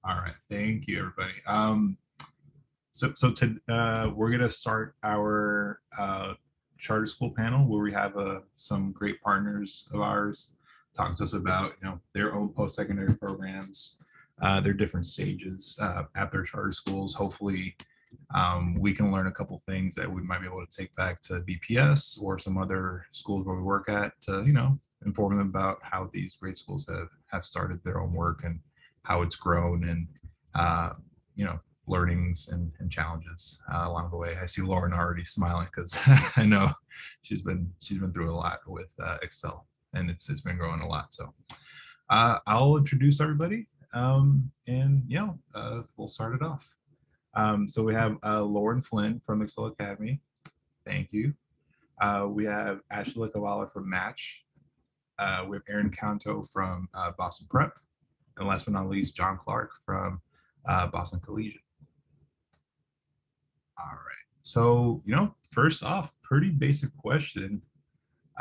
All right, thank you, everybody. We're gonna start our charter school panel where we have some great partners of ours talking to us about their own post-secondary programs, their different stages at their charter schools. Hopefully, we can learn a couple things that we might be able to take back to BPS or some other schools where we work at to inform them about how these great schools have started their own work and how it's grown and uh, you know learnings and challenges along the way. I see Lauren already smiling because I know she's been through a lot with Excel, and it's been growing a lot. So I'll introduce everybody, and we'll start it off. So we have Lauren Flynn from Excel Academy. Thank you. We have Ashley Kavala from Match. We have Aaron Canto from Boston Prep. And last but not least, John Clark from Boston Collegiate. All right. So, first off, pretty basic question.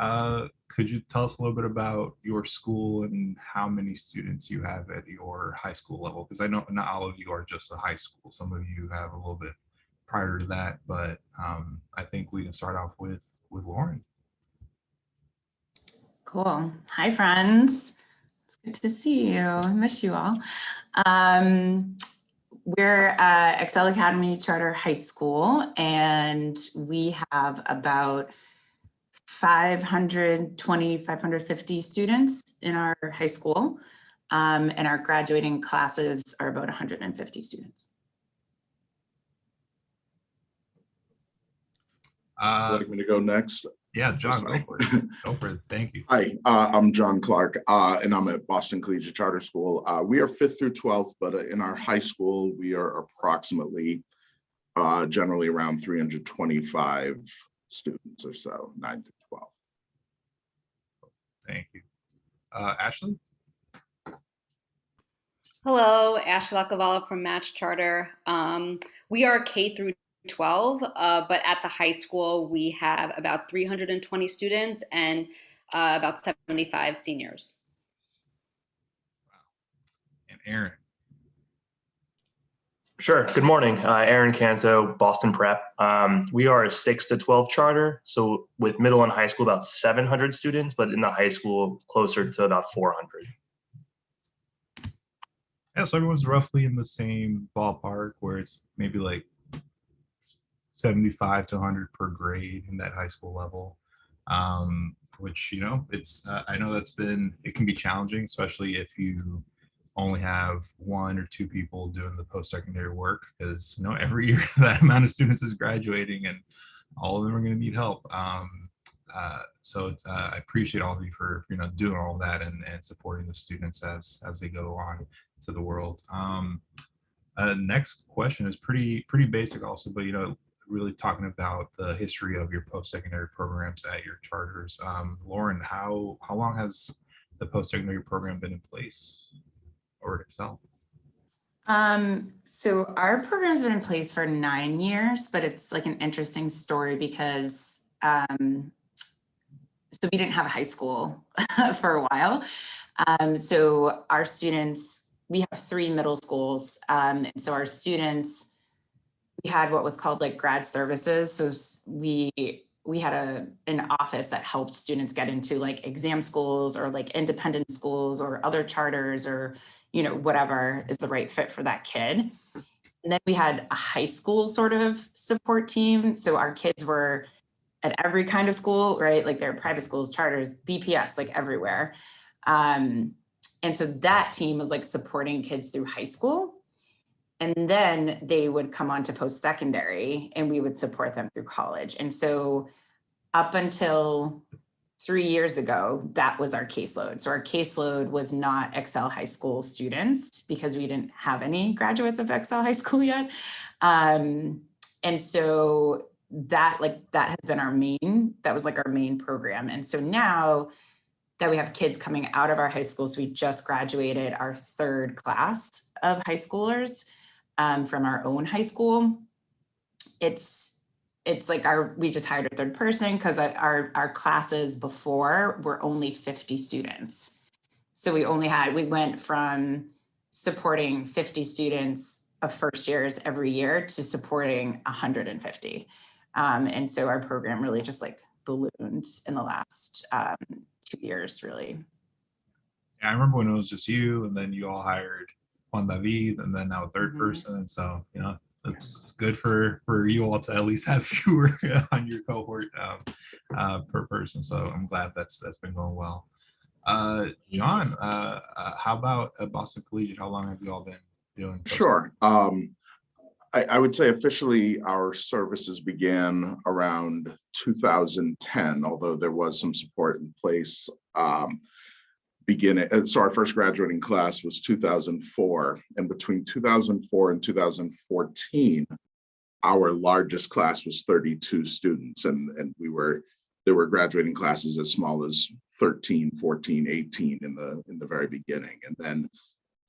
Could you tell us a little bit about your school and how many students you have at your high school level? Because I know not all of you are just a high school. Some of you have a little bit prior to that, but I think we can start off with Lauren. Cool. Hi, friends. It's good to see you. I miss you all. We're Excel Academy Charter High School, and we have about 520, 550 students in our high school, and our graduating classes are about 150 students. Would you like me to go next? Yeah, John, go for it. Go for it. Thank you. Hi, I'm John Clark, and I'm at Boston Collegiate Charter School. We are 5th through 12th, but in our high school, we are approximately generally around 325 students or so, 9 through 12. Thank you. Ashley? Hello, Ashley Kavala from Match Charter. We are K through 12, but at the high school, we have about 320 students and about 75 seniors. Wow. And Aaron? Sure. Good morning. Aaron Canto, Boston Prep. We are a 6 to 12 charter. So with middle and high school, about 700 students, but in the high school, closer to about 400. Yeah, so everyone's roughly in the same ballpark where it's maybe like 75 to 100 per grade in that high school level, which, it's, I know it can be challenging, especially if you only have 1 or 2 people doing the post-secondary work, because, every year that amount of students is graduating and all of them are going to need help. So I appreciate all of you for, doing all of that and supporting the students as they go on to the world. Next question is pretty basic also, but, really talking about the history of your post-secondary programs at your charters. Lauren, how long has the post-secondary program been in place or at Excel? So our program's been in place for 9 years, but it's like an interesting story because so we didn't have a high school for a while. So our students, we have 3 middle schools. And so our students, we had what was called like grad services. So we had an office that helped students get into like exam schools or like independent schools or other charters or, whatever is the right fit for that kid. And then we had a high school sort of support team. So our kids were at every kind of school, right? Like there are private schools, charters, BPS, like everywhere. And so that team was like supporting kids through high school. And then they would come on to post-secondary and we would support them through college. And so up until 3 years ago, that was our caseload. So our caseload was not Excel High School students because we didn't have any graduates of Excel High School yet. And so that has been that was like our main program. And so now that we have kids coming out of our high schools, we just graduated our 3rd class of high schoolers from our own high school. It's like we just hired a 3rd person because our classes before were only 50 students. So we went from supporting 50 students of first years every year to supporting 150. And so our program really just like ballooned in the last 2 years, really. Yeah, I remember when it was just you, and then you all hired Juan David, and then now a third Mhm. person. And so, it's good for you all to at least have fewer on your cohort per person. So I'm glad that's been going well. John, how about Boston Collegiate? How long have you all been doing? Sure. I would say officially our services began around 2010, although there was some support in place. So our first graduating class was 2004, and between 2004 and 2014, our largest class was 32 students, and there were graduating classes as small as 13, 14, 18 in the very beginning, and then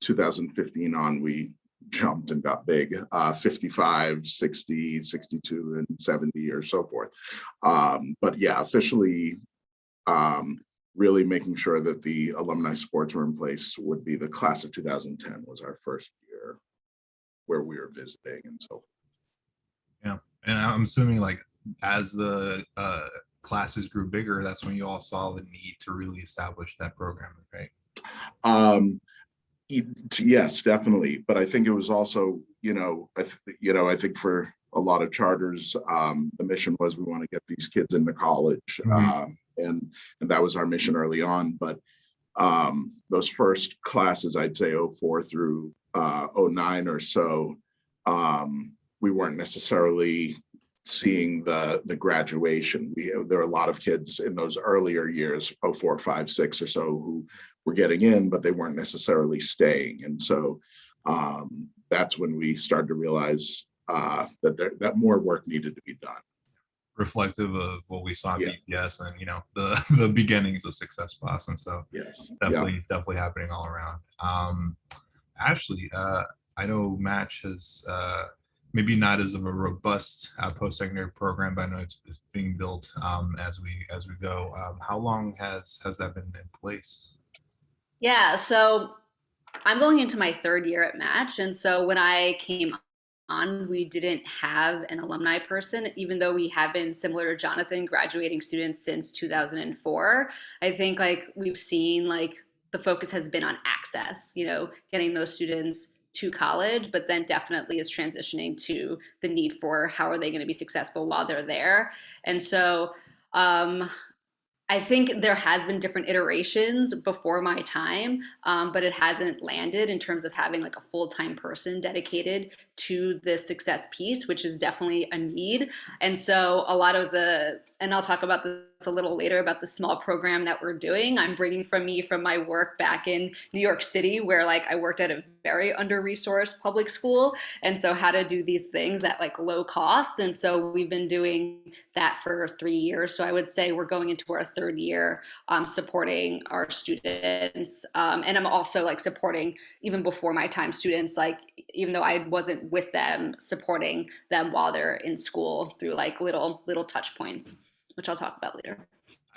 2015 on, we jumped and got big, 55, 60, 62, and 70, or so forth. But yeah, officially, really making sure that the alumni supports were in place would be the class of 2010 was our first year where we were visiting and so forth. Yeah, and I'm assuming like as the classes grew bigger, that's when you all saw the need to really establish that program, right? Yes, definitely. But I think it was also, I think for a lot of charters, the mission was we want to get these kids into college, and that was our mission early on. But those first classes, I'd say 04 through 09 or so, we weren't necessarily seeing the graduation. There were a lot of kids in those earlier years, 04, 5, 6 or so, who were getting in, but they weren't necessarily staying. And so that's when we started to realize that more work needed to be done. Reflective of what we saw in Yeah. BPS and the beginnings of Success Plus, and so Yes, definitely happening all around. Ashley, I know Match has maybe not as of a robust post-secondary program, but I know it's being built as we go. How long has that been in place? Yeah, so I'm going into my third year at Match. And so when I came on, we didn't have an alumni person, even though we have been, similar to Jonathan, graduating students since 2004. I think like we've seen like the focus has been on access, getting those students to college, but then definitely is transitioning to the need for how are they going to be successful while they're there. And so I think there has been different iterations before my time, but it hasn't landed in terms of having like a full-time person dedicated to the success piece, which is definitely a need. And so a lot of and I'll talk about this a little later about the small program that we're doing. I'm bringing from my work back in New York City, where like I worked at a very under-resourced public school. And so how to do these things at like low cost. And so we've been doing that for 3 years. So I would say we're going into our third year supporting our students. And I'm also like supporting, even before my time, students, like even though I wasn't with them, supporting them while they're in school through like little touch points, which I'll talk about later.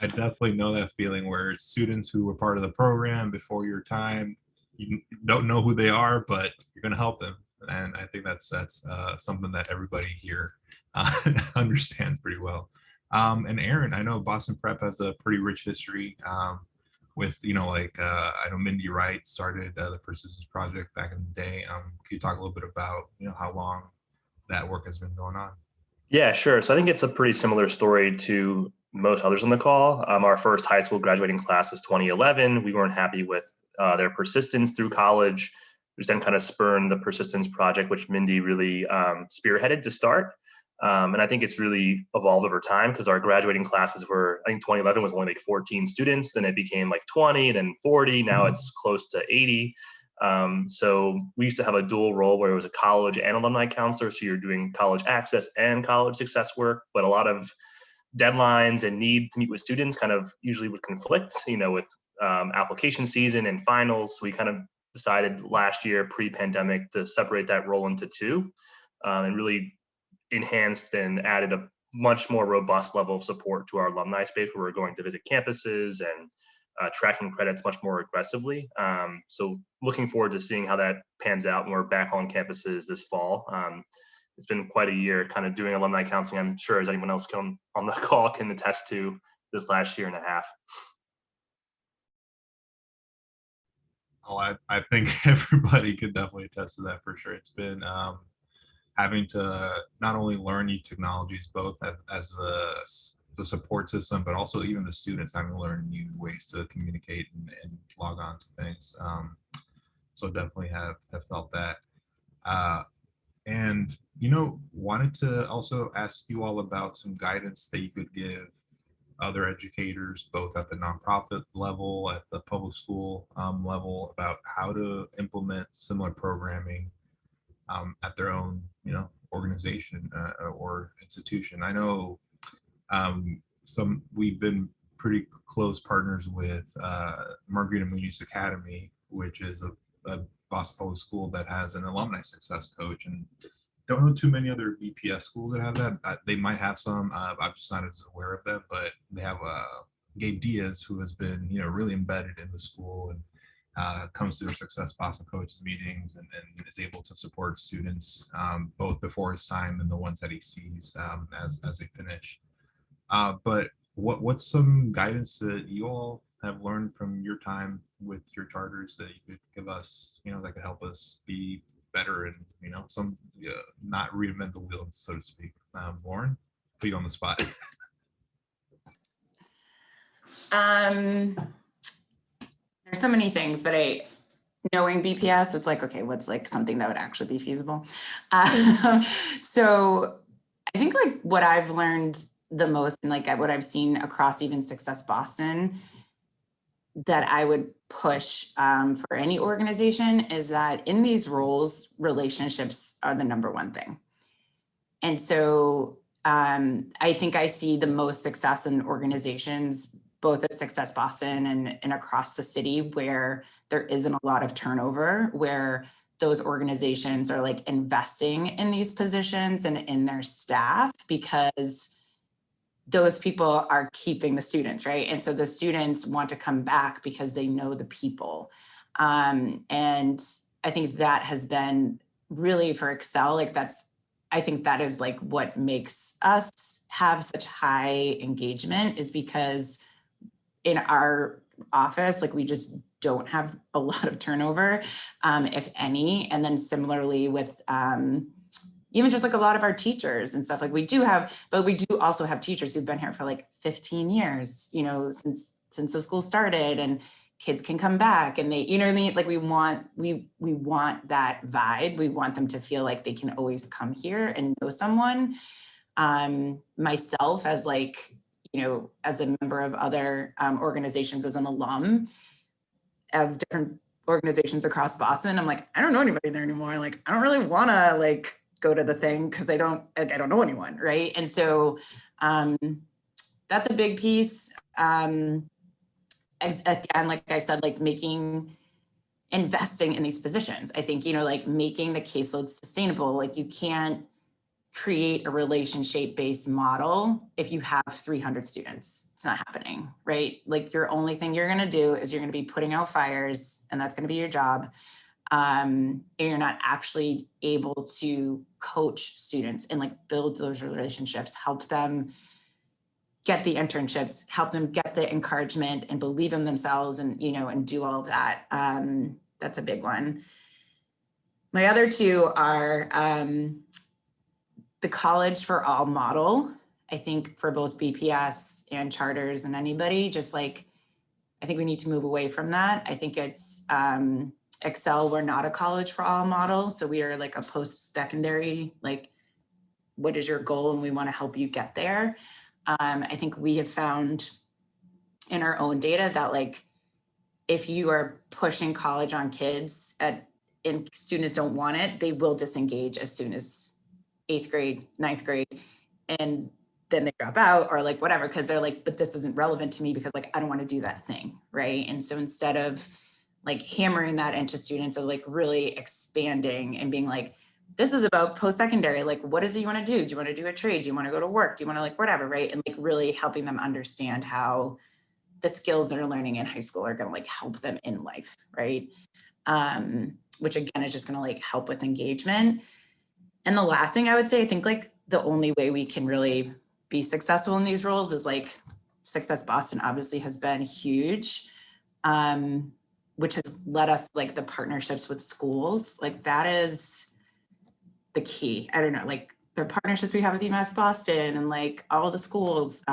I definitely know that feeling where students who were part of the program before your time, you don't know who they are, but you're going to help them. And I think that's something that everybody here understands pretty well. And Aaron, I know Boston Prep has a pretty rich history with, I know Mindy Wright started the Persistence Project back in the day. Can you talk a little bit about, how long that work has been going on? Yeah, sure. So I think it's a pretty similar story to most others on the call. Our first high school graduating class was 2011. We weren't happy with their persistence through college, which then kind of spurned the Persistence Project, which Mindy really spearheaded to start. And I think it's really evolved over time because our graduating classes were, I think 2011 was only like 14 students, then it became like 20, then 40, now it's close to 80. So we used to have a dual role where it was a college and alumni counselor. So you're doing college access and college success work, but a lot of deadlines and need to meet with students kind of usually would conflict, with application season and finals. So we kind of decided last year pre-pandemic to separate that role into two and really enhanced and added a much more robust level of support to our alumni space where we're going to visit campuses and tracking credits much more aggressively. So looking forward to seeing how that pans out when we're back on campuses this fall. It's been quite a year kind of doing alumni counseling. I'm sure as anyone else on the call can attest to this last year and a half. Oh, I think everybody could definitely attest to that for sure. It's been having to not only learn new technologies, both as the support system, but also even the students having to learn new ways to communicate and log on to things. So definitely have felt that. And, wanted to also ask you all about some guidance that you could give other educators, both at the nonprofit level, at the public school level, about how to implement similar programming at their own, organization or institution. I know we've been pretty close partners with Margarita Munoz Academy, which is a Boston Public School that has an alumni success coach, and don't know too many other BPS schools that have that. They might have some. I'm just not as aware of them, but they have Gabe Diaz, who has been, really embedded in the school and comes to their Success Boston coaches meetings and is able to support students both before his time and the ones that he sees as they finish. But what's some guidance that you all have learned from your time with your charters that you could give us, that could help us be better and, not reinvent the wheel, so to speak? Lauren, put you on the spot. There's so many things, but knowing BPS, it's like, okay, what's like something that would actually be feasible? So I think like what I've learned the most, and like what I've seen across even Success Boston, that I would push for any organization is that in these roles, relationships are the number one thing. And so I think I see the most success in organizations, both at Success Boston and across the city, where there isn't a lot of turnover, where those organizations are like investing in these positions and in their staff, because those people are keeping the students, right? And so the students want to come back because they know the people. And I think that has been really for Excel, like I think that is like what makes us have such high engagement, is because in our office, like we just don't have a lot of turnover, if any. And then similarly with even just like a lot of our teachers and stuff, like we do also have teachers who've been here for like 15 years, since the school started, and kids can come back and they, like we want that vibe. We want them to feel like they can always come here and know someone. Myself as like, as a member of other organizations, as an alum of different organizations across Boston, I'm like, I don't know anybody there anymore. Like, I don't really want to like go to the thing because I don't know anyone, right? And so that's a big piece. Again, like I said, like investing in these positions. I think, like making the caseload sustainable. Like you can't create a relationship-based model if you have 300 students. It's not happening, right? Like your only thing you're gonna do is you're gonna be putting out fires, and that's gonna be your job. And you're not actually able to coach students and like build those relationships, help them get the internships, help them get the encouragement and believe in themselves, and and do all of that. That's a big one. My other two are the College for All model. I think for both BPS and charters and anybody, just like, I think we need to move away from that. I think it's Excel, we're not a College for All model. So we are like a post-secondary, like, what is your goal? And we want to help you get there. I think we have found in our own data that like, if you are pushing college on kids and students don't want it, they will disengage as soon as 8th grade, 9th grade, and then they drop out or like whatever, because they're like, but this isn't relevant to me because like, I don't want to do that thing, right? And so instead of like hammering that into students, of like really expanding and being like, this is about post-secondary, like what is it you want to do? Do you want to do a trade? Do you want to go to work? Do you want to like whatever, right? And like really helping them understand how the skills they're learning in high school are going to like help them in life, right? Which again is just going to like help with engagement. And the last thing I would say, I think like the only way we can really be successful in these roles is like Success Boston obviously has been huge, which has led us like the partnerships with schools. Like that is the key. I don't know, like the partnerships we have with UMass Boston and like all the schools,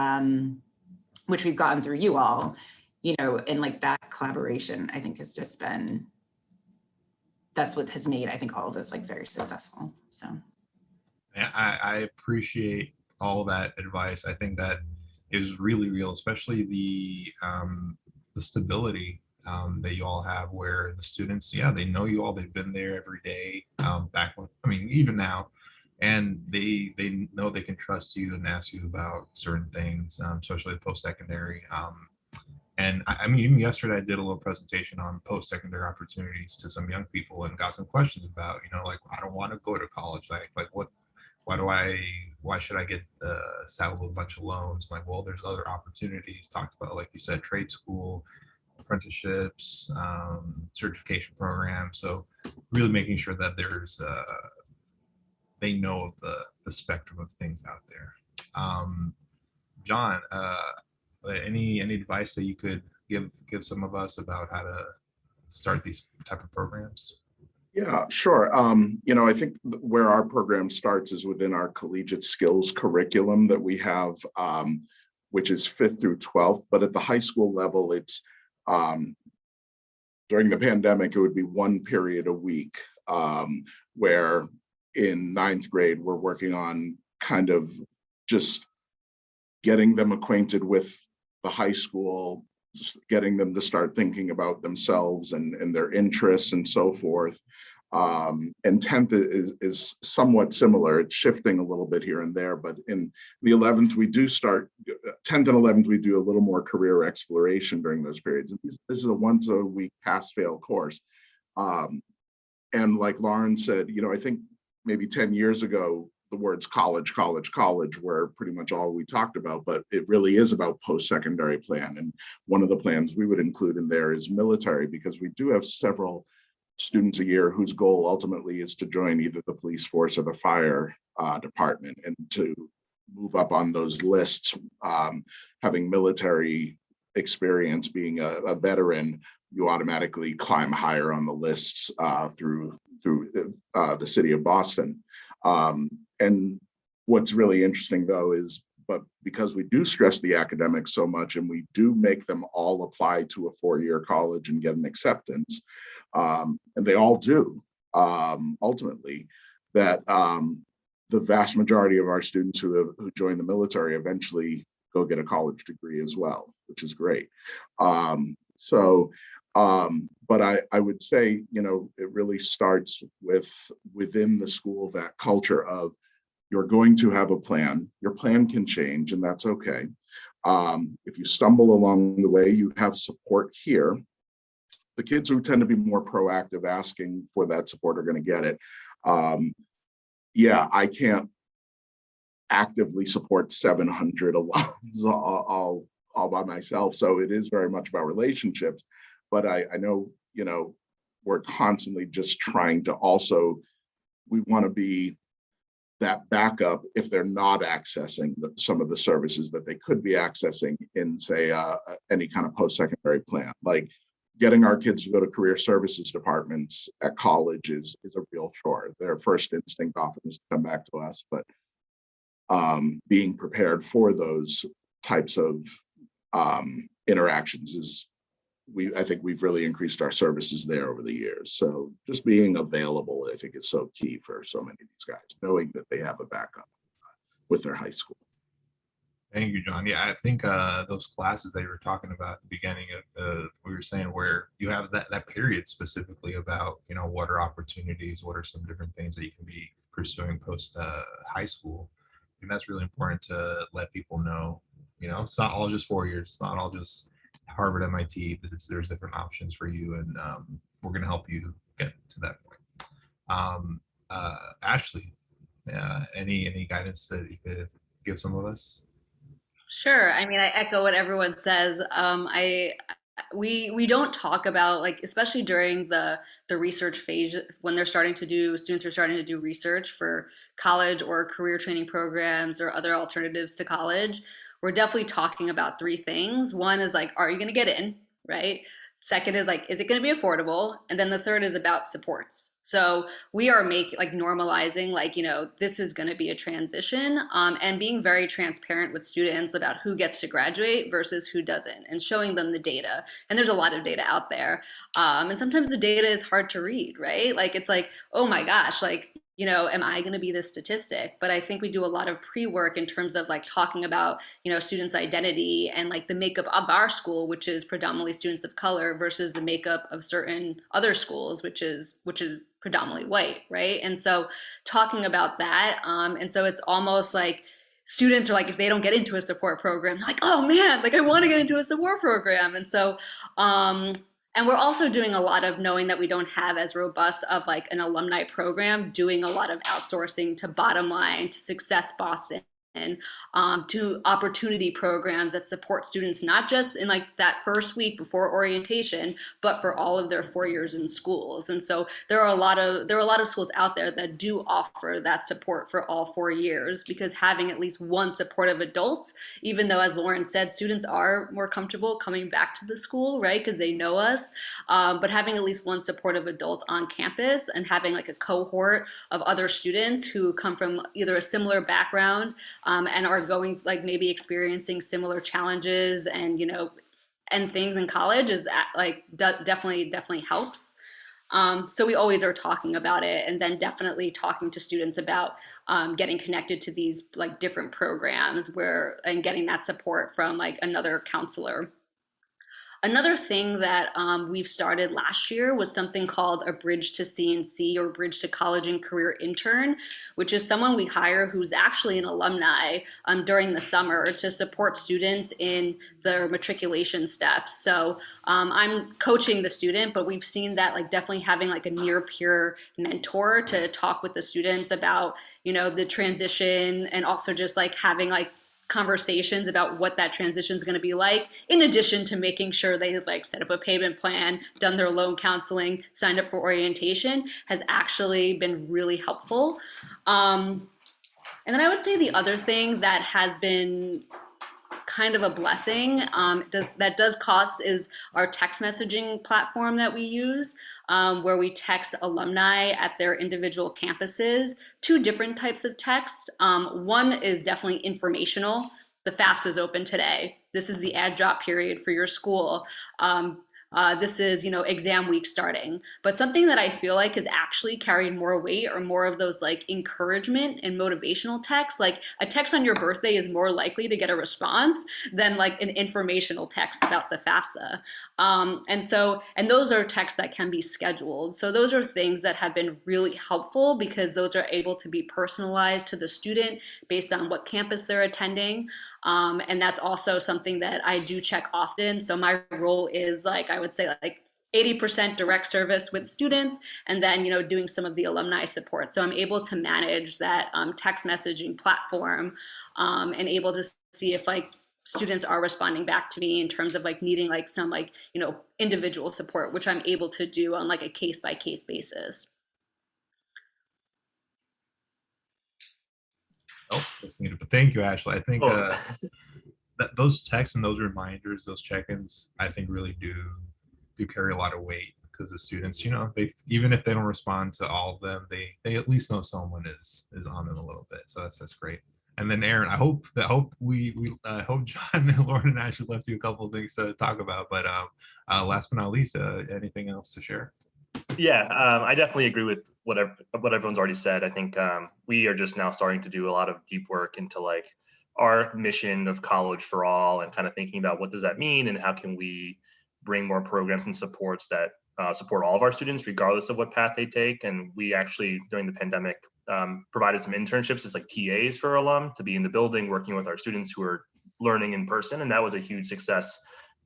which we've gotten through you all, you know, and like that collaboration, I think has just been, that's what has made, I think, all of this like very successful. So. Yeah, I appreciate all that advice. I think that is really real, especially the stability that you all have, where the students, yeah, they know you all, they've been there every day, back when, I mean, even now, and they know they can trust you and ask you about certain things, especially post-secondary. And I mean, even yesterday I did a little presentation on post-secondary opportunities to some young people and got some questions about, you know, like, I don't want to go to college. Like what, why should I get saddled with a bunch of loans? Like, well, there's other opportunities talked about, like you said, trade school, apprenticeships, certification programs. So really making sure that there's, they know of the spectrum of things out there. John, any advice that you could give some of us about how to start these type of programs? Yeah, sure. You know, I think where our program starts is within our collegiate skills curriculum that we have, which is 5th through 12th. But at the high school level, it's during the pandemic, it would be one period a week, where in 9th grade, we're working on kind of just getting them acquainted with the high school, getting them to start thinking about themselves and their interests and so forth. And 10th is somewhat similar. It's shifting a little bit here and there, but in the 11th, we do start, 10th and 11th, we do a little more career exploration during those periods. This is a once a week pass-fail course. And like Lauren said, you know, I think maybe 10 years ago, the words college were pretty much all we talked about, but it really is about post-secondary plan. And one of the plans we would include in there is military, because we do have several students a year whose goal ultimately is to join either the police force or the fire department, and to move up on those lists. Having military experience, being a veteran, you automatically climb higher on the lists through the city of Boston. And what's really interesting though is, but because we do stress the academics so much and we do make them all apply to a 4-year college and get an acceptance, and they all do, ultimately, that the vast majority of our students who join the military eventually go get a college degree as well, which is great. But I would say, you know, it really starts within the school, that culture of, you're going to have a plan. Your plan can change, and that's okay. If you stumble along the way, you have support here. The kids who tend to be more proactive, asking for that support, are going to get it. Yeah, I can't actively support 700 alums all by myself. So it is very much about relationships. But I know, you know, we're constantly just trying to also, we want to be that backup if they're not accessing some of the services that they could be accessing in, say, any kind of post-secondary plan. Like getting our kids to go to career services departments at college is a real chore. Their first instinct often is to come back to us, but being prepared for those types of interactions is, I think we've really increased our services there over the years. So just being available, I think, is so key for so many of these guys, knowing that they have a backup with their high school. Thank you, John. Yeah, I think those classes that you were talking about at the beginning of we were saying, where you have that period specifically about, you know, what are opportunities, what are some different things that you can be pursuing post high school. I think that's really important to let people know. You know, it's not all just 4 years. It's not all just Harvard, MIT. There's different options for you, and we're going to help you get to that point. Ashley, any guidance that you could give some of us? Sure. I mean, I echo what everyone says. We don't talk about, like, especially during the research phase when students are starting to do research for college or career training programs or other alternatives to college. We're definitely talking about three things. One is like, are you going to get in, right? Second is like, is it going to be affordable? And then the third is about supports. So we are normalizing, like, this is going to be a transition, and being very transparent with students about who gets to graduate versus who doesn't, and showing them the data. And there's a lot of data out there, and sometimes the data is hard to read, right? Like, it's like, oh my gosh, like, am I going to be this statistic? But I think we do a lot of pre-work in terms of like talking about, students' identity and like the makeup of our school, which is predominantly students of color, versus the makeup of certain other schools, which is predominantly white, right? And so talking about that, and so it's almost like students are like, if they don't get into a support program, they're like, oh man, like I want to get into a support program. And so and we're also doing a lot of, knowing that we don't have as robust of like an alumni program, doing a lot of outsourcing to Bottom Line, to Success Boston, to opportunity programs that support students, not just in like that first week before orientation, but for all of their 4 years in schools. And so there are a lot of schools out there that do offer that support for all 4 years, because having at least one supportive adult, even though, as Lauren said, students are more comfortable coming back to the school, right, because they know us, but having at least one supportive adult on campus and having like a cohort of other students who come from either a similar background, and are going, like, maybe experiencing similar challenges and and things in college is like definitely helps. So we always are talking about it, and then definitely talking to students about getting connected to these like different programs and getting that support from like another counselor. Another thing that we've started last year was something called a Bridge to CNC, or Bridge to College and Career Intern, which is someone we hire who's actually an alumni during the summer to support students in their matriculation steps. So I'm coaching the student, but we've seen that like definitely having like a near peer mentor to talk with the students about, the transition, and also just like having like conversations about what that transition is going to be like, in addition to making sure they like set up a payment plan, done their loan counseling, signed up for orientation, has actually been really helpful. And then I would say the other thing that has been kind of a blessing that does cost is our text messaging platform that we use, where we text alumni at their individual campuses. Two different types of text. One is definitely informational. The FAFSA is open today. This is the add drop period for your school. This is, exam week starting. But something that I feel like has actually carried more weight, or more of those like encouragement and motivational texts. Like a text on your birthday is more likely to get a response than like an informational text about the FAFSA. And those are texts that can be scheduled. So those are things that have been really helpful, because those are able to be personalized to the student based on what campus they're attending. And that's also something that I do check often. So my role is like, I would say like 80% direct service with students, and then, doing some of the alumni support. So I'm able to manage that text messaging platform, and able to see if like students are responding back to me in terms of like needing like some like, individual support, which I'm able to do on like a case by case basis. Oh, that's needed. But thank you, Ashley. I think Oh. that those texts and those reminders, those check-ins, I think really do carry a lot of weight, because the students, they, even if they don't respond to all of them, they at least know someone is on them a little bit. So that's great. And then Aaron, I hope we hope John and Lauren and Ashley left you a couple of things to talk about. But last but not least, anything else to share? Yeah, I definitely agree with what everyone's already said. I think we are just now starting to do a lot of deep work into like our mission of college for all, and kind of thinking about what does that mean, and how can we bring more programs and supports that support all of our students, regardless of what path they take. And we actually, during the pandemic, provided some internships as like TAs for alum to be in the building, working with our students who are learning in person. And that was a huge success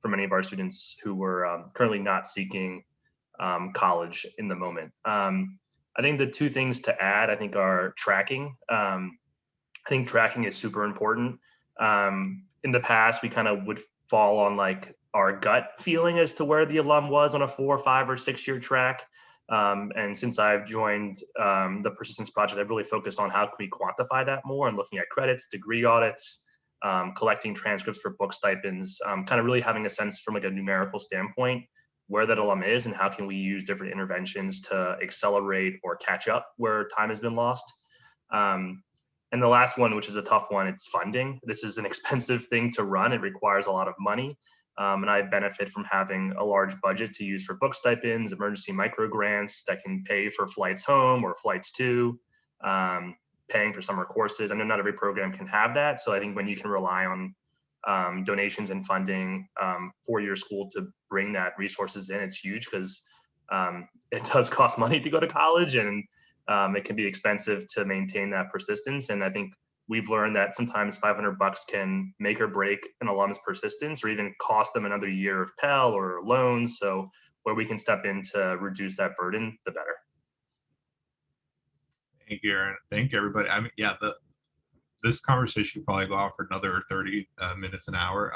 for many of our students who were currently not seeking college in the moment. I think the two things to add, I think, are tracking. I think tracking is super important. in the past, we kind of would fall on like our gut feeling as to where the alum was on a 4, 5, or 6 year track. And since I've joined the Persistence Project, I've really focused on how can we quantify that more and looking at credits, degree audits, collecting transcripts for book stipends, kind of really having a sense from like a numerical standpoint where that alum is and how can we use different interventions to accelerate or catch up where time has been lost. And the last one, which is a tough one, it's funding. This is an expensive thing to run. It requires a lot of money. And I benefit from having a large budget to use for book stipends, emergency micro grants that can pay for flights home or flights to, paying for summer courses. I know not every program can have that. So I think when you can rely on donations and funding for your school to bring that resources in, it's huge because it does cost money to go to college, and it can be expensive to maintain that persistence. And I think we've learned that sometimes $500 can make or break an alum's persistence, or even cost them another year of Pell or loans. So where we can step in to reduce that burden, the better. Thank you, Aaron. Thank you, everybody. I mean, yeah, this conversation could probably go on for another 30 minutes, an hour,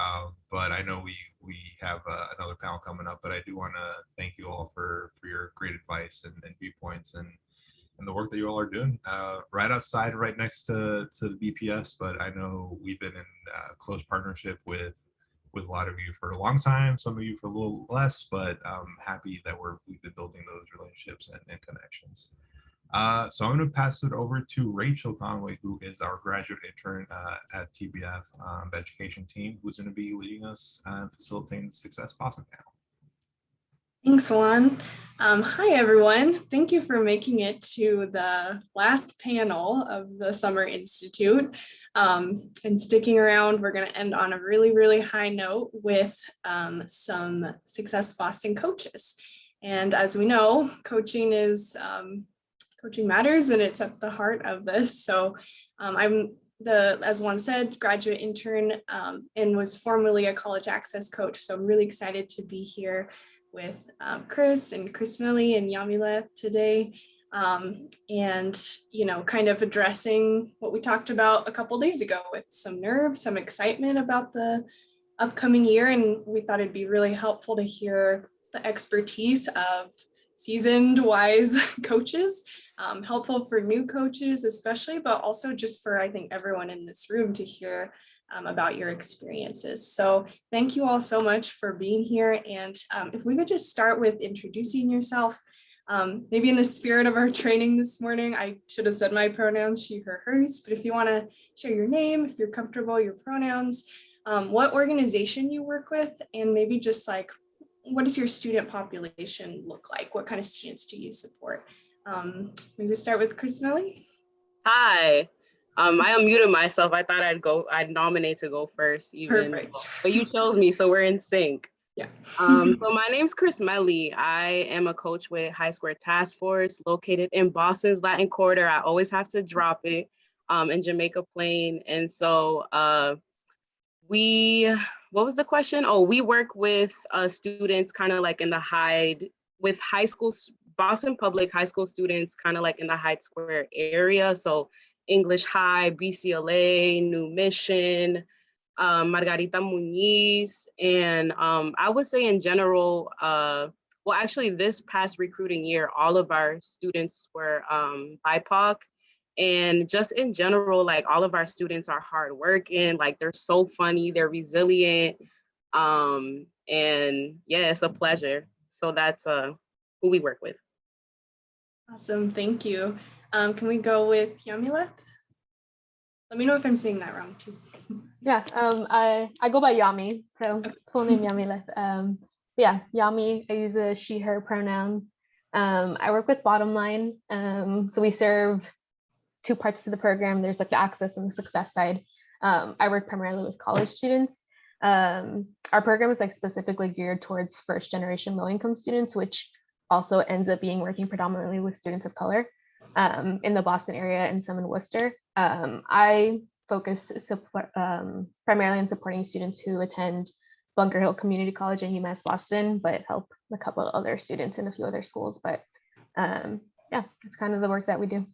but I know we have another panel coming up. But I do want to thank you all for your great advice and viewpoints and the work that you all are doing right outside, right next to the BPS. But I know we've been in close partnership with a lot of you for a long time, some of you for a little less, but I'm happy that we've been building those relationships and connections. So I'm going to pass it over to Rachel Conway, who is our graduate intern at TBF, the education team, who's going to be leading us and facilitating the Success Boston panel. Thanks, Juan. Hi, everyone. Thank you for making it to the last panel of the Summer Institute and sticking around. We're going to end on a really, really high note with some Success Boston coaches. And as we know, coaching matters, and it's at the heart of this. So I'm as Juan said, graduate intern and was formerly a college access coach. So I'm really excited to be here with Chris Millie and Yamila today, and kind of addressing what we talked about a couple days ago with some nerves, some excitement about the upcoming year. And we thought it'd be really helpful to hear the expertise of seasoned, wise coaches, helpful for new coaches especially, but also just for, I think, everyone in this room to hear about your experiences. So thank you all so much for being here. And if we could just start with introducing yourself, maybe in the spirit of our training this morning, I should have said my pronouns, she, her, hers, but if you want to share your name, if you're comfortable, your pronouns, what organization you work with, and maybe just like, what does your student population look like? What kind of students do you support? Maybe start with Chris Millie. Hi. I unmuted myself. I thought I'd nominate to go first even. Perfect. But you chose me, so we're in sync. Yeah. So my name's Chris Melly. I am a coach with High Square Task Force located in Boston's Latin Quarter. I always have to drop it in Jamaica Plain. And so what was the question? Oh, we work with students kind of like in the with high school, Boston Public high school students kind of like in the Hyde Square area. So English High, BCLA, New Mission, Margarita Muniz. And I would say in general, well, actually this past recruiting year, all of our students were BIPOC. And just in general, like all of our students are hardworking, like they're so funny, they're resilient. And yeah, it's a pleasure. So that's who we work with. Awesome, thank you. Can we go with Yamila? Let me know if I'm saying that wrong too. Yeah, I go by Yami, so full name Yamila. Yeah, Yami, I use a she, her pronouns. I work with Bottom Line, so we serve two parts to the program. There's like the access and the success side. I work primarily with college students. Our program is like specifically geared towards first generation low income students, which also ends up being working predominantly with students of color in the Boston area and some in Worcester. I focus primarily on supporting students who attend Bunker Hill Community College and UMass Boston, but help a couple of other students in a few other schools. But yeah, it's kind of the work that we do.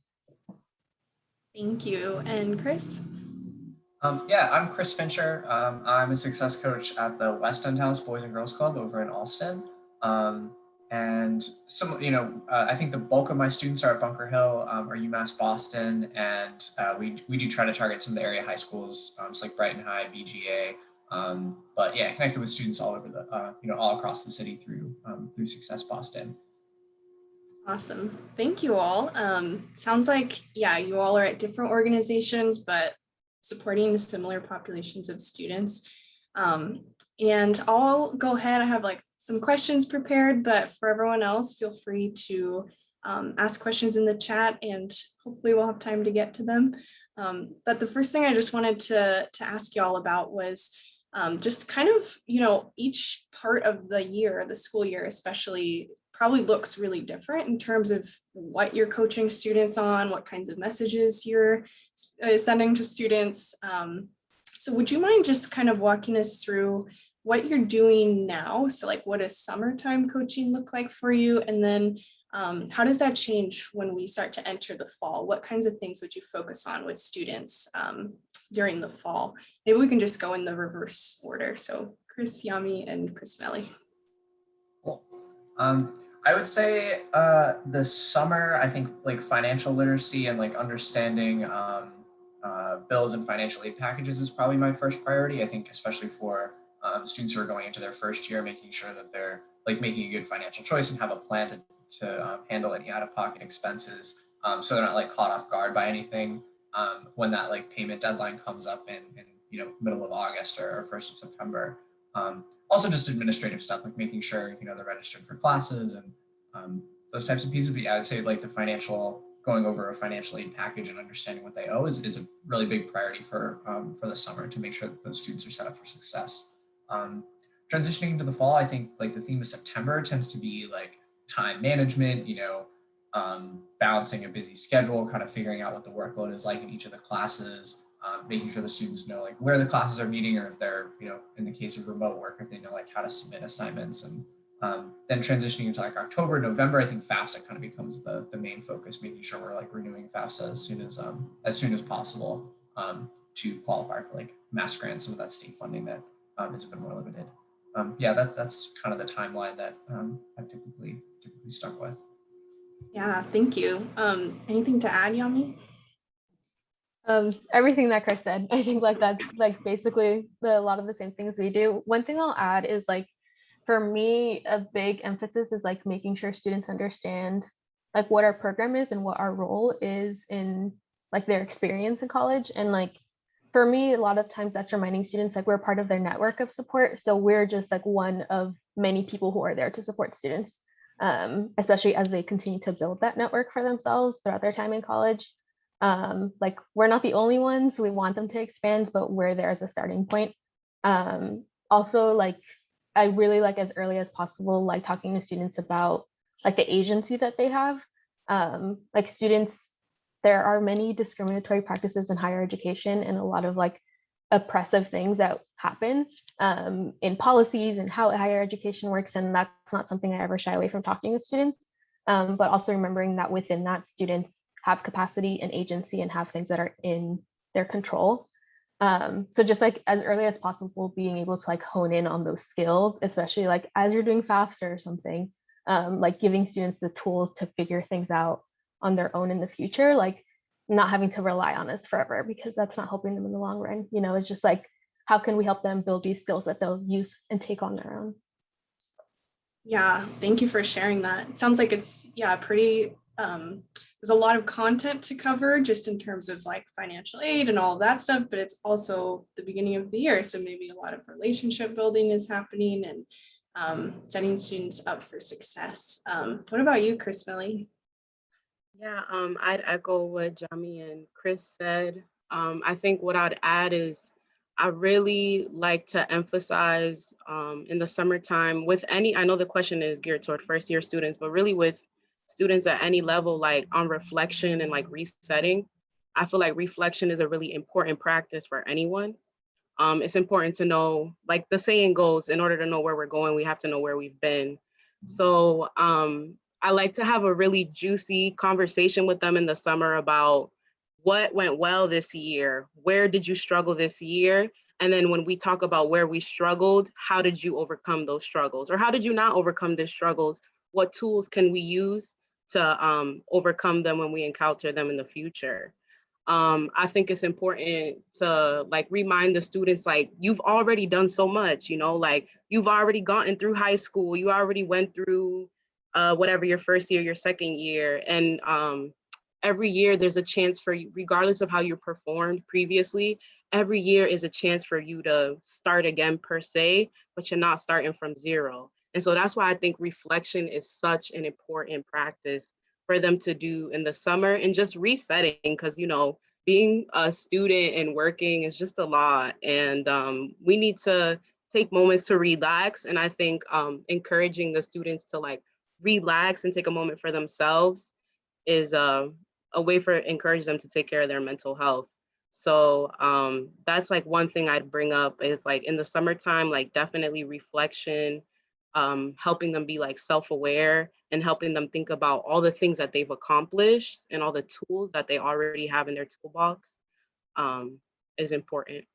Thank you. And Chris? Yeah, I'm Chris Fincher. I'm a success coach at the West End House Boys and Girls Club over in Alston. Um, and some, I think the bulk of my students are at Bunker Hill or UMass Boston, and we do try to target some of the area high schools, so like Brighton High, BGA. But yeah, connected with students all over the, all across the city through Success Boston. Awesome. Thank you all. Sounds like, yeah, you all are at different organizations, but supporting similar populations of students. And I'll go ahead. I have like some questions prepared, but for everyone else, feel free to ask questions in the chat and hopefully we'll have time to get to them. But the first thing I just wanted to ask you all about was just kind of, each part of the year, the school year especially, probably looks really different in terms of what you're coaching students on, what kinds of messages you're sending to students. So would you mind just kind of walking us through what you're doing now? So like, what does summertime coaching look like for you? And then how does that change when we start to enter the fall? What kinds of things would you focus on with students during the fall? Maybe we can just go in the reverse order. So Chris, Yami, and Chris Melly. Cool. I would say the summer, I think like financial literacy and like understanding bills and financial aid packages is probably my first priority. I think especially for students who are going into their first year, making sure that they're like making a good financial choice and have a plan to handle any out-of-pocket expenses, so they're not like caught off guard by anything when that like payment deadline comes up in middle of August or 1st of September. Also just administrative stuff like making sure they're registered for classes and those types of pieces. But yeah, I would say like going over a financial aid package and understanding what they owe is a really big priority for the summer to make sure that those students are set up for success. Transitioning into the fall, I think like the theme of September tends to be like time management, balancing a busy schedule, kind of figuring out what the workload is like in each of the classes, making sure the students know like where the classes are meeting, or if they're, in the case of remote work, if they know like how to submit assignments. And then transitioning into like October, November, I think FAFSA kind of becomes the main focus, making sure we're like renewing FAFSA as soon as possible to qualify for like mass grants, some of that state funding that has been more limited. Yeah, that's kind of the timeline that I've typically stuck with. Yeah, thank you. Anything to add, Yami? Everything that Chris said, I think like that's like basically a lot of the same things we do. One thing I'll add is like, for me, a big emphasis is like making sure students understand like what our program is and what our role is in like their experience in college. And like, for me, a lot of times that's reminding students like we're part of their network of support. So we're just like one of many people who are there to support students, especially as they continue to build that network for themselves throughout their time in college. Like we're not the only ones, we want them to expand, but we're there as a starting point. Also, like I really like as early as possible, like talking to students about like the agency that they have. Like students, there are many discriminatory practices in higher education and a lot of like oppressive things that happen in policies and how higher education works. And that's not something I ever shy away from talking to students, but also remembering that within that students have capacity and agency and have things that are in their control. So just like as early as possible, being able to like hone in on those skills, especially like as you're doing FAFSA or something, like giving students the tools to figure things out on their own in the future, like not having to rely on us forever, because that's not helping them in the long run. It's just like, how can we help them build these skills that they'll use and take on their own? Yeah, thank you for sharing that. It sounds like it's, yeah, pretty, there's a lot of content to cover just in terms of like financial aid and all of that stuff, but it's also the beginning of the year. So maybe a lot of relationship building is happening and setting students up for success. What about you, Chris Melly? Yeah, I'd echo what Jami and Chris said. I think what I'd add is I really like to emphasize in the summertime with any, I know the question is geared toward first year students, but really with students at any level, like on reflection and like resetting. I feel like reflection is a really important practice for anyone. It's important to know, like the saying goes, in order to know where we're going, we have to know where we've been. So I like to have a really juicy conversation with them in the summer about what went well this year? Where did you struggle this year? And then when we talk about where we struggled, how did you overcome those struggles? Or how did you not overcome these struggles? What tools can we use to overcome them when we encounter them in the future? I think it's important to like remind the students, like, you've already done so much, you know, like you've already gotten through high school, you already went through whatever your first year, your second year. And every year there's a chance for you, regardless of how you performed previously, every year is a chance for you to start again per se, but you're not starting from zero. And so that's why I think reflection is such an important practice for them to do in the summer, and just resetting, because, you know, being a student and working is just a lot. And we need to take moments to relax. And I think encouraging the students to like relax and take a moment for themselves is a way for encourage them to take care of their mental health. So that's like one thing I'd bring up is like in the summertime, like definitely reflection, helping them be like self-aware and helping them think about all the things that they've accomplished and all the tools that they already have in their toolbox is important.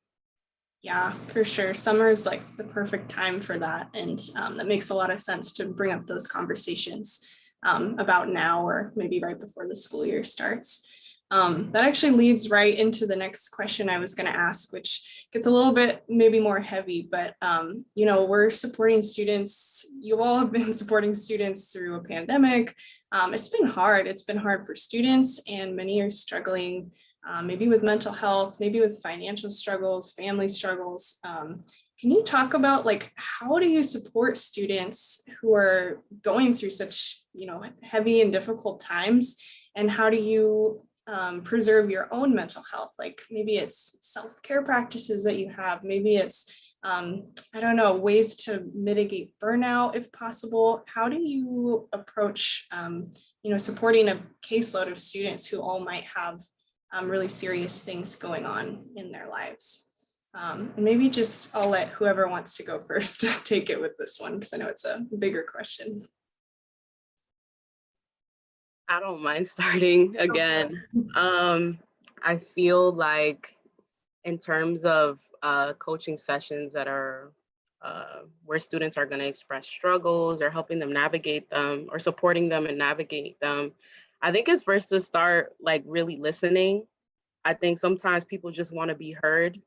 Yeah, for sure. Summer is like the perfect time for that. And that makes a lot of sense to bring up those conversations about now or maybe right before the school year starts. That actually leads right into the next question I was going to ask, which gets a little bit maybe more heavy, but you know, we're supporting students. You all have been supporting students through a pandemic. It's been hard. It's been hard for students, and many are struggling maybe with mental health, maybe with financial struggles, family struggles. Can you talk about like, how do you support students who are going through such, you know, heavy and difficult times? And how do you preserve your own mental health? Like maybe it's self-care practices that you have, maybe it's, I don't know, ways to mitigate burnout if possible. How do you approach, you know, supporting a caseload of students who all might have really serious things going on in their lives? And maybe just I'll let whoever wants to go first take it with this one, because I know it's a bigger question. I don't mind starting again. I feel like in terms of coaching sessions that are where students are going to express struggles or helping them navigate them or supporting them and navigate them, I think it's first to start like really listening. I think sometimes people just want to be heard,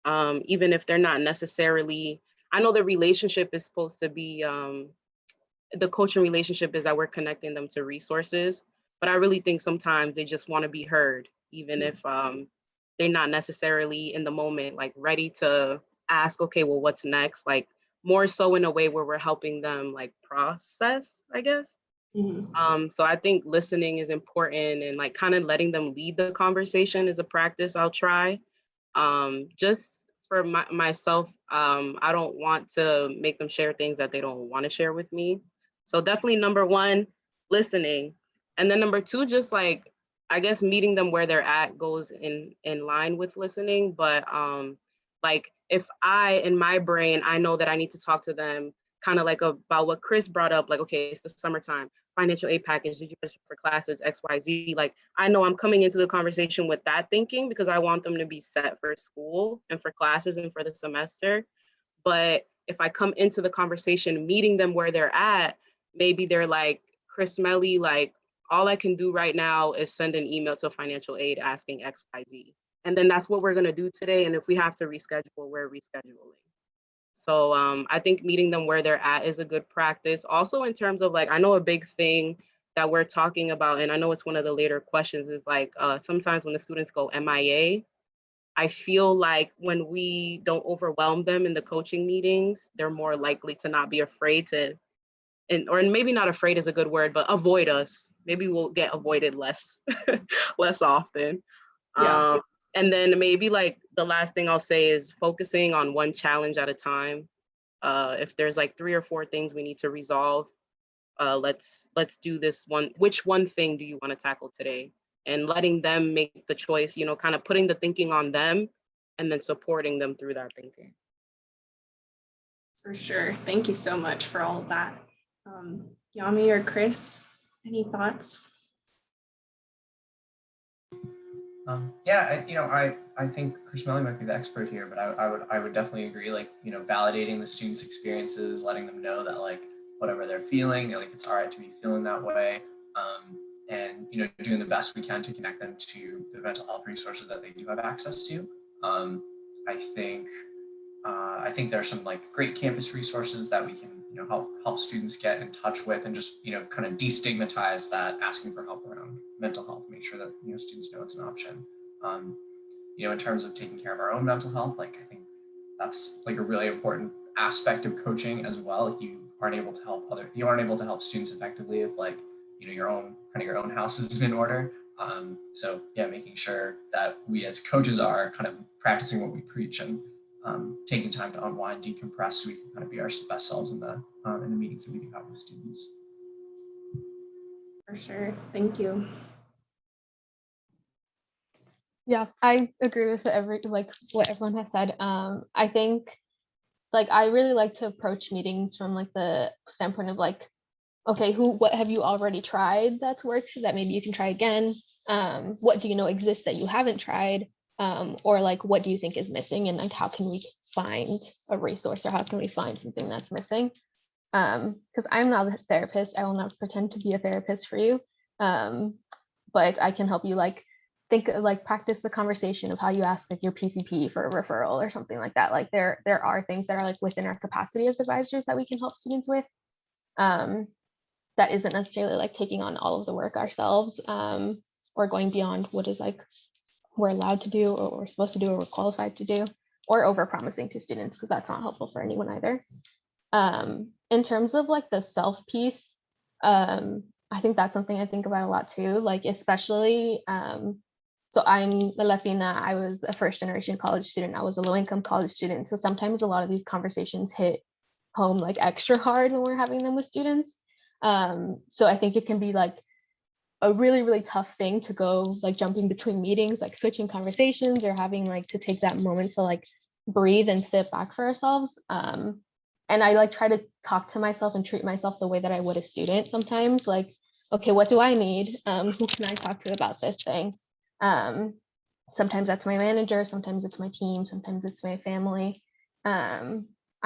even if they're not necessarily, I know the relationship is supposed to be, the coaching relationship is that we're connecting them to resources, but I really think sometimes they just want to be heard, even if they're not necessarily in the moment, like ready to ask, okay, well, what's next? Like more so in a way where we're helping them like process, I guess. So I think listening is important, and like kind of letting them lead the conversation is a practice I'll try. Just for myself, I don't want to make them share things that they don't want to share with me. So definitely number one, listening. And then number two, just like, I guess meeting them where they're at goes in line with listening. But like if in my brain, I know that I need to talk to them kind of like about what Chris brought up, like, okay, it's the summertime, financial aid package, did you register for classes, XYZ? Like, I know I'm coming into the conversation with that thinking because I want them to be set for school and for classes and for the semester. But if I come into the conversation, meeting them where they're at, maybe they're like, Chris Melly, like, all I can do right now is send an email to financial aid asking XYZ. And then that's what we're gonna do today. And if we have to reschedule, we're rescheduling. So I think meeting them where they're at is a good practice. Also in terms of like, I know a big thing that we're talking about, and I know it's one of the later questions, is like sometimes when the students go MIA, I feel like when we don't overwhelm them in the coaching meetings, they're more likely to not be afraid to, or maybe not afraid is a good word, but avoid us. Maybe we'll get avoided less, less often. Yeah. And then maybe like the last thing I'll say is focusing on one challenge at a time. If there's like 3 or 4 things we need to resolve, let's do this one. Which one thing do you want to tackle today? And letting them make the choice, you know, kind of putting the thinking on them and then supporting them through that thinking. For sure. Thank you so much for all of that. Yami or Chris, any thoughts? Yeah, I think Chris Melly might be the expert here, but I would definitely agree. Like, validating the students' experiences, letting them know that like whatever they're feeling, like it's all right to be feeling that way, and doing the best we can to connect them to the mental health resources that they do have access to. Um, I think I think there's some like great campus resources that we can help students get in touch with, and just kind of destigmatize that asking for help around mental health. Make sure that students know it's an option. Um, in terms of taking care of our own mental health, like I think that's like a really important aspect of coaching as well. If you aren't able to help students effectively if like your own house isn't in order. So yeah, making sure that we as coaches are kind of practicing what we preach, and taking time to unwind, decompress, so we can kind of be our best selves in the meetings that we do have with students. For sure. Thank you. Yeah, I agree with what everyone has said. I think like I really like to approach meetings from like the standpoint of like, okay, what have you already tried that's worked that maybe you can try again? What do you know exists that you haven't tried? Or like what do you think is missing, and like how can we find a resource, or how can we find something that's missing? Because I'm not a therapist, I will not pretend to be a therapist for you. But I can help you like practice the conversation of how you ask like your PCP for a referral or something like that. Like there are things that are like within our capacity as advisors that we can help students with. That isn't necessarily like taking on all of the work ourselves, or going beyond what is like we're allowed to do, or we're supposed to do, or we're qualified to do, or over promising to students, because that's not helpful for anyone either. In terms of like the self piece, I think that's something I think about a lot too, like especially so I'm a Latina, I was a first generation college student, I was a low income college student, so sometimes a lot of these conversations hit home like extra hard when we're having them with students. So I think it can be like a really, really tough thing to go like jumping between meetings, like switching conversations, or having like to take that moment to like breathe and step back for ourselves. And I like try to talk to myself and treat myself the way that I would a student sometimes, like, okay, what do I need? Who can I talk to about this thing? Sometimes that's my manager, sometimes it's my team, sometimes it's my family.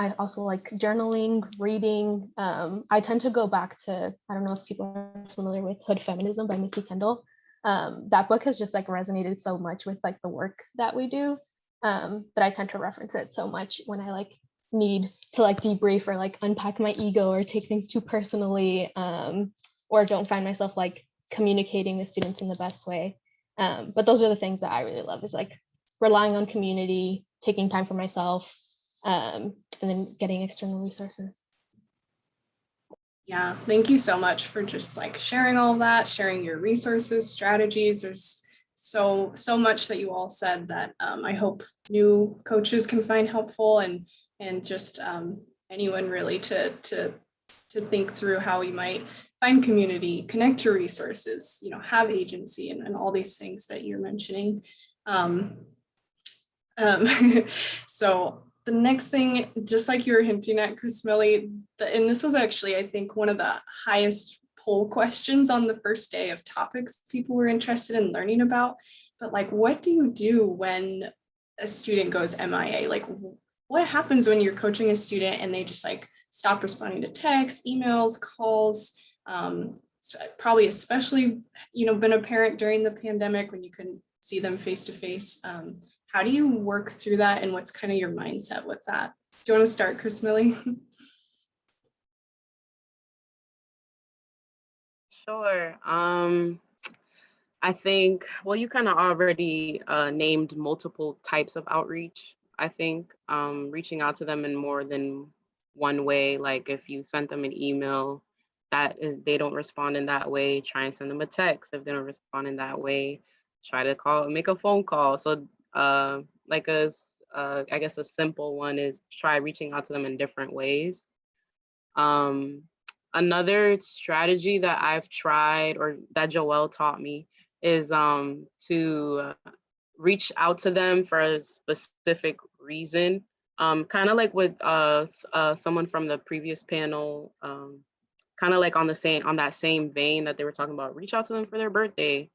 I also like journaling, reading. I tend to go back to, I don't know if people are familiar with Hood Feminism by Nikki Kendall. That book has just like resonated so much with like the work that we do, that I tend to reference it so much when I like need to like debrief or like unpack my ego or take things too personally, or don't find myself like communicating with students in the best way. But those are the things that I really love, is like relying on community, taking time for myself, and then getting external resources. Yeah, thank you so much for just like sharing all of that, sharing your resources, strategies. There's so much that you all said that I hope new coaches can find helpful, and just anyone really to think through how we might find community, connect to resources, have agency, and all these things that you're mentioning. So the next thing, just like you were hinting at, Chris Melly, and this was actually, I think, one of the highest poll questions on the first day of topics people were interested in learning about. But like, what do you do when a student goes MIA? Like, what happens when you're coaching a student and they just like stop responding to texts, emails, calls? Probably especially, been a parent during the pandemic when you couldn't see them face to face. How do you work through that, and what's kind of your mindset with that? Do you want to start, Chris Millie? Sure. I think, well, you kind of already named multiple types of outreach. I think reaching out to them in more than one way, like if you sent them an email, they don't respond in that way, try and send them a text. If they don't respond in that way, try to make a phone call. So I guess a simple one is try reaching out to them in different ways. Another strategy that I've tried, or that Joelle taught me, is to reach out to them for a specific reason. Kind of like with someone from the previous panel, kind of like on that same vein that they were talking about, reach out to them for their birthday.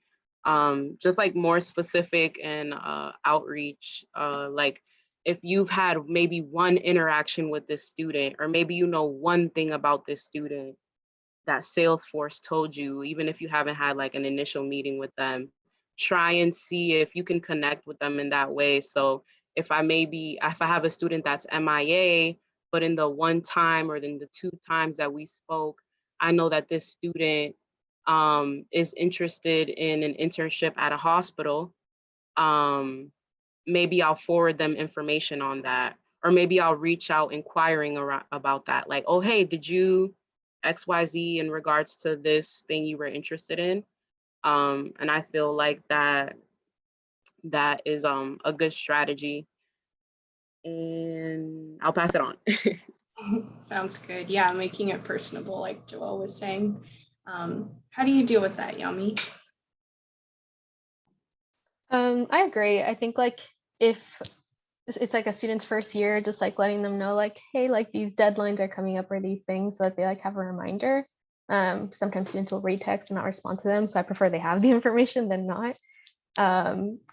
just like more specific and outreach, like if you've had maybe one interaction with this student, or maybe you know one thing about this student that Salesforce told you, even if you haven't had like an initial meeting with them, try and see if you can connect with them in that way. So if I have a student that's MIA, but in the one time or in the 2 times that we spoke, I know that this student is interested in an internship at a hospital, maybe I'll forward them information on that. Or maybe I'll reach out inquiring about that. Like, oh, hey, did you XYZ in regards to this thing you were interested in? And I feel like that is a good strategy. And I'll pass it on. Sounds good. Yeah, making it personable, like Joelle was saying. How do you deal with that, Yami? I agree. I think like if it's like a student's first year, just like letting them know like, hey, like these deadlines are coming up or these things, so that they like have a reminder. Sometimes students will read text and not respond to them, so I prefer they have the information than not.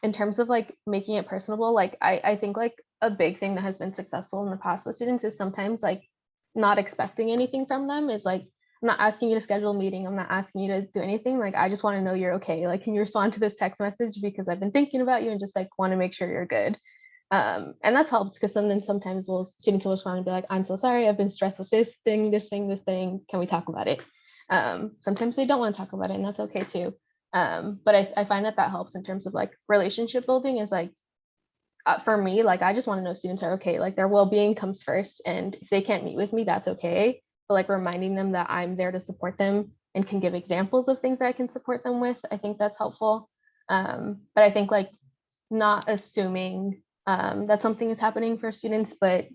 In terms of like making it personable, like I think like a big thing that has been successful in the past with students is sometimes like not expecting anything from them. Is like, I'm not asking you to schedule a meeting, I'm not asking you to do anything, like I just want to know you're okay, like can you respond to this text message because I've been thinking about you and just like want to make sure you're good. And that's helped because sometimes students will respond and be like, I'm so sorry, I've been stressed with this thing, can we talk about it? Sometimes they don't want to talk about it, and that's okay too. But I find that helps in terms of like relationship building. Is like, for me, like I just want to know students are okay, like their well-being comes first, and if they can't meet with me, that's okay. But like reminding them that I'm there to support them and can give examples of things that I can support them with, I think that's helpful. But I think like not assuming that something is happening for students, but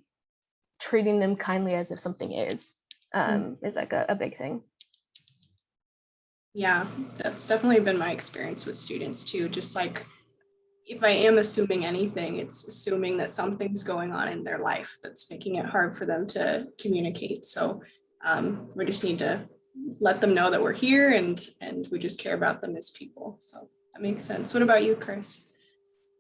treating them kindly as if something is like a big thing. Yeah, that's definitely been my experience with students too. Just like, if I am assuming anything, it's assuming that something's going on in their life that's making it hard for them to communicate. So we just need to let them know that we're here and we just care about them as people. So that makes sense. What about you, Chris?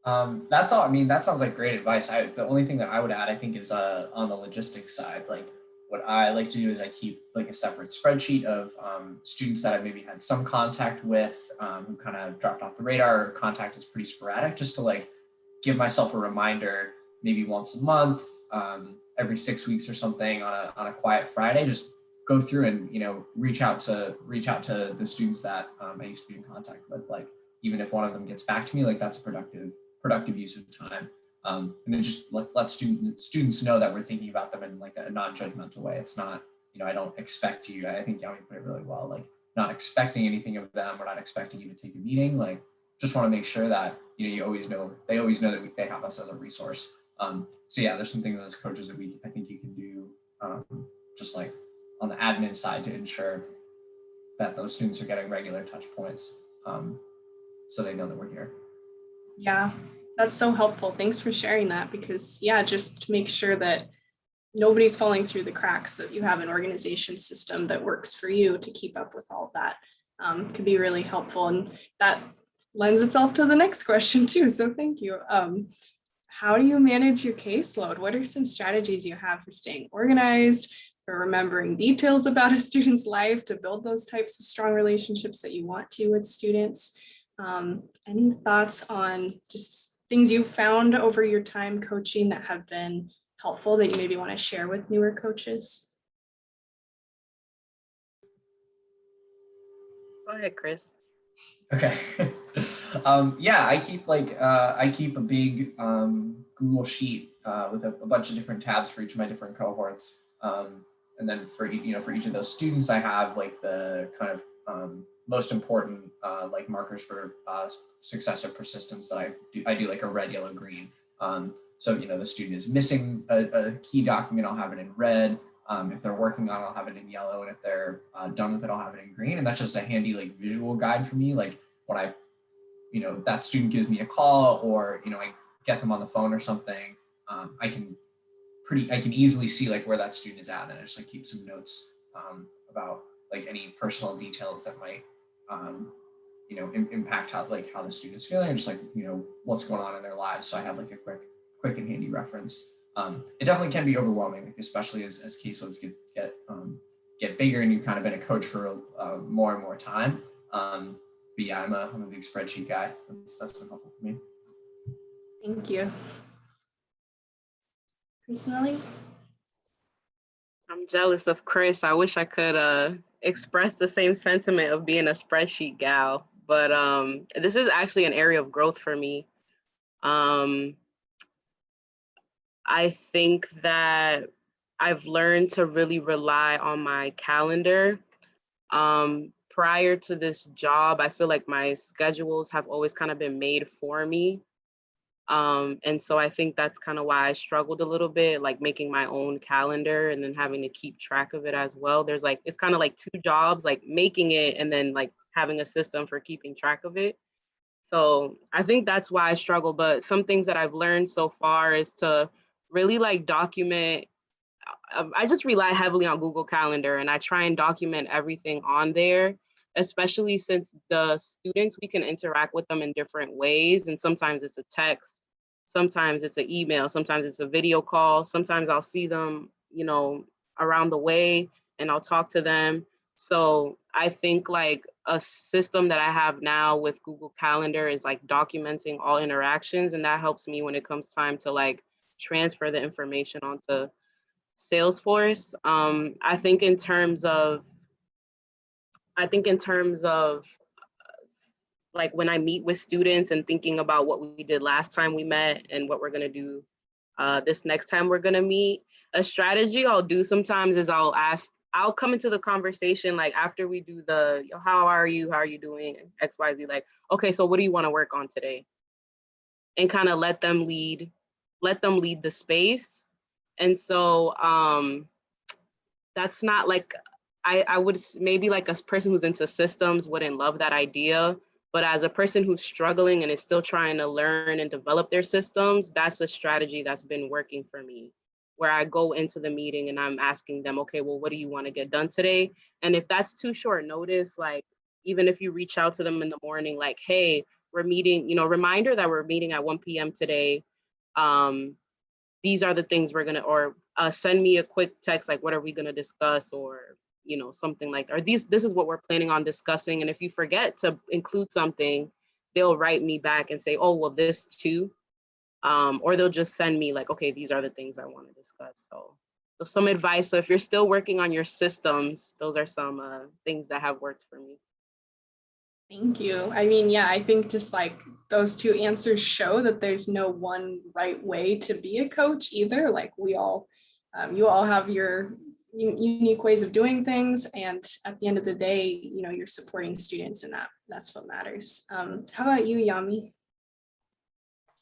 That's all. I mean, that sounds like great advice. The only thing that I would add, I think, is on the logistics side. Like, what I like to do is I keep like a separate spreadsheet of students that I maybe had some contact with, who kind of dropped off the radar, or contact is pretty sporadic, just to like give myself a reminder, maybe once a month, every 6 weeks or something, on a quiet Friday, just go through and reach out to the students that I used to be in contact with. Like, even if one of them gets back to me, like that's a productive use of time. And it just let students know that we're thinking about them in like a non-judgmental way. It's not, I don't expect you. I think Yami put it really well. Like, not expecting anything of them. We're not expecting you to take a meeting. Like, just want to make sure that they always know that they have us as a resource. So yeah, there's some things as coaches that I think you can do, just like on the admin side, to ensure that those students are getting regular touch points, so they know that we're here. Yeah, that's so helpful. Thanks for sharing that, because yeah, just to make sure that nobody's falling through the cracks, that you have an organization system that works for you to keep up with all of that, could be really helpful. And that lends itself to the next question too. So thank you. How do you manage your caseload? What are some strategies you have for staying organized, for remembering details about a student's life, to build those types of strong relationships that you want to with students? Any thoughts on just things you've found over your time coaching that have been helpful that you maybe want to share with newer coaches? Go ahead, Chris. Okay. Yeah, I keep a big Google sheet with a bunch of different tabs for each of my different cohorts. And then for each of those students, I have like the kind of most important like markers for success or persistence that I do like a red, yellow, green. So the student is missing a key document, I'll have it in red. If they're working on it, I'll have it in yellow, and if they're done with it, I'll have it in green. And that's just a handy like visual guide for me. Like, when I, that student gives me a call, or I get them on the phone or something, I can easily see like where that student is at, and I just like keep some notes about like any personal details that might you know, impact how the student's feeling, or just like, you know, what's going on in their lives. So I have like a quick and handy reference. It definitely can be overwhelming, like, especially as caseloads get bigger and you've kind of been a coach for more and more time. But yeah, I'm a big spreadsheet guy. That's been helpful for me. Thank you. Personally, I'm jealous of Chris. I wish I could express the same sentiment of being a spreadsheet gal, but this is actually an area of growth for me. I think that I've learned to really rely on my calendar. Prior to this job, I feel like my schedules have always kind of been made for me. And so I think that's kind of why I struggled a little bit, like making my own calendar and then having to keep track of it as well. There's like, it's kind of like two jobs, like making it and then like having a system for keeping track of it. So I think that's why I struggle. But some things that I've learned so far is to really like document. I just rely heavily on Google Calendar and I try and document everything on there, especially since the students, we can interact with them in different ways. And sometimes it's a text, sometimes it's an email, sometimes it's a video call, sometimes I'll see them, you know, around the way and I'll talk to them. So I think like a system that I have now with Google Calendar is like documenting all interactions, and that helps me when it comes time to like transfer the information onto Salesforce. I think in terms of like when I meet with students and thinking about what we did last time we met and what we're gonna do this next time we're gonna meet, a strategy I'll do sometimes is I'll come into the conversation like after we do the how are you doing, XYZ, like, okay, so what do you want to work on today? And kind of let them lead the space. And so that's not like, I would maybe like a person who's into systems wouldn't love that idea, but as a person who's struggling and is still trying to learn and develop their systems, that's a strategy that's been working for me, where I go into the meeting and I'm asking them, okay, well, what do you want to get done today? And if that's too short notice, like, even if you reach out to them in the morning, like, hey, we're meeting, you know, reminder that we're meeting at 1 p.m. today. These are the things we're gonna, or send me a quick text, like, what are we gonna discuss? Or, you know, something like, or this is what we're planning on discussing. And if you forget to include something, they'll write me back and say, oh, well, this too. Or they'll just send me like, okay, these are the things I want to discuss. So some advice. So if you're still working on your systems, those are some things that have worked for me. thank you. I mean, yeah, I think just like those two answers show that there's no one right way to be a coach either. Like we all, you all have your unique ways of doing things. And at the end of the day, you know, you're supporting students and that's what matters. How about you, Yami?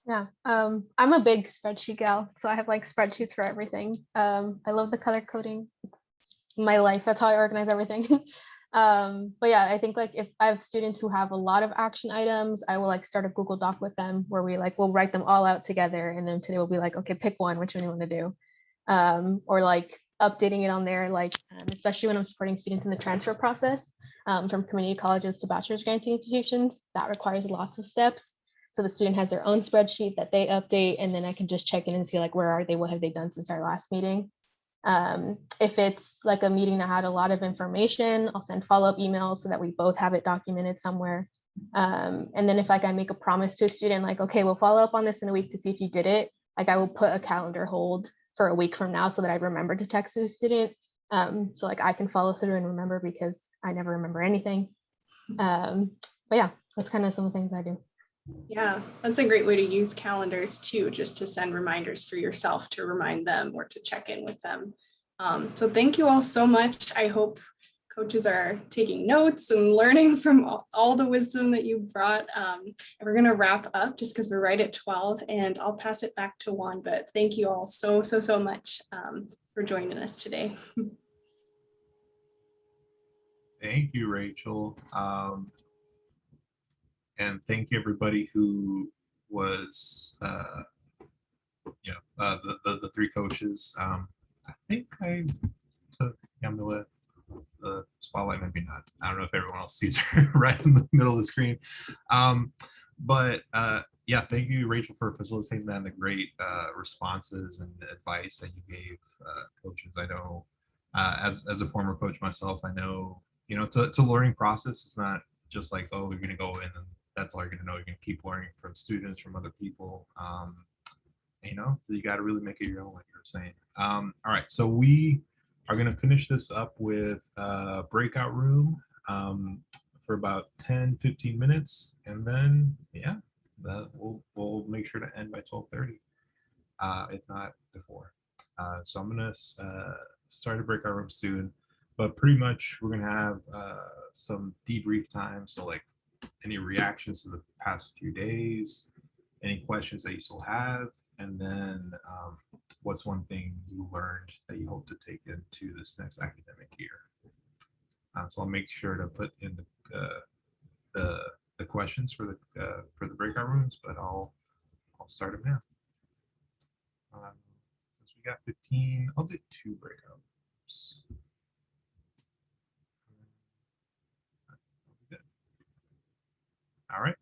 Yeah, I'm a big spreadsheet gal, so I have like spreadsheets for everything. I love the color coding. My life, that's how I organize everything. But yeah, I think like if I have students who have a lot of action items, I will like start a Google Doc with them where we'll write them all out together, and then today we'll be like, okay, pick one, which one you want to do, or like updating it on there, like especially when I'm supporting students in the transfer process from community colleges to bachelor's granting institutions, that requires lots of steps. So the student has their own spreadsheet that they update, and then I can just check in and see like, where are they? What have they done since our last meeting? If it's like a meeting that had a lot of information, I'll send follow-up emails so that we both have it documented somewhere. And then if like I make a promise to a student, like, okay, we'll follow up on this in a week to see if you did it, like I will put a calendar hold for a week from now so that I remember to text the student. So like I can follow through and remember, because I never remember anything. But yeah, that's kind of some of the things I do. Yeah, that's a great way to use calendars too, just to send reminders for yourself to remind them or to check in with them. So thank you all so much. I hope coaches are taking notes and learning from all the wisdom that you brought. And we're going to wrap up just because we're right at 12, and I'll pass it back to Juan. But thank you all so much for joining us today. Thank you, Rachel. And thank you everybody who was, the three coaches. I think I took Yamila the spotlight, maybe not. I don't know if everyone else sees her right in the middle of the screen. But yeah, thank you, Rachel, for facilitating that and the great responses and advice that you gave coaches. I know as a former coach myself, I know, you know, it's a learning process. It's not just like, oh, you're going to go in and that's all you're going to know. You're going to keep learning from students, from other people. You know, you got to really make it your own, like you were saying. All right, so we are going to finish this up with a breakout room for about 10-15 minutes, and then yeah, that we'll make sure to end by 12:30, if not before. So I'm gonna start a breakout room soon, but pretty much we're gonna have some debrief time. So like any reactions to the past few days, any questions that you still have, and then what's one thing you learned that you hope to take into this next academic year. So I'll make sure to put in the questions for the breakout rooms, but I'll start them now. Since we got 15, I'll do 2 breakouts. All right.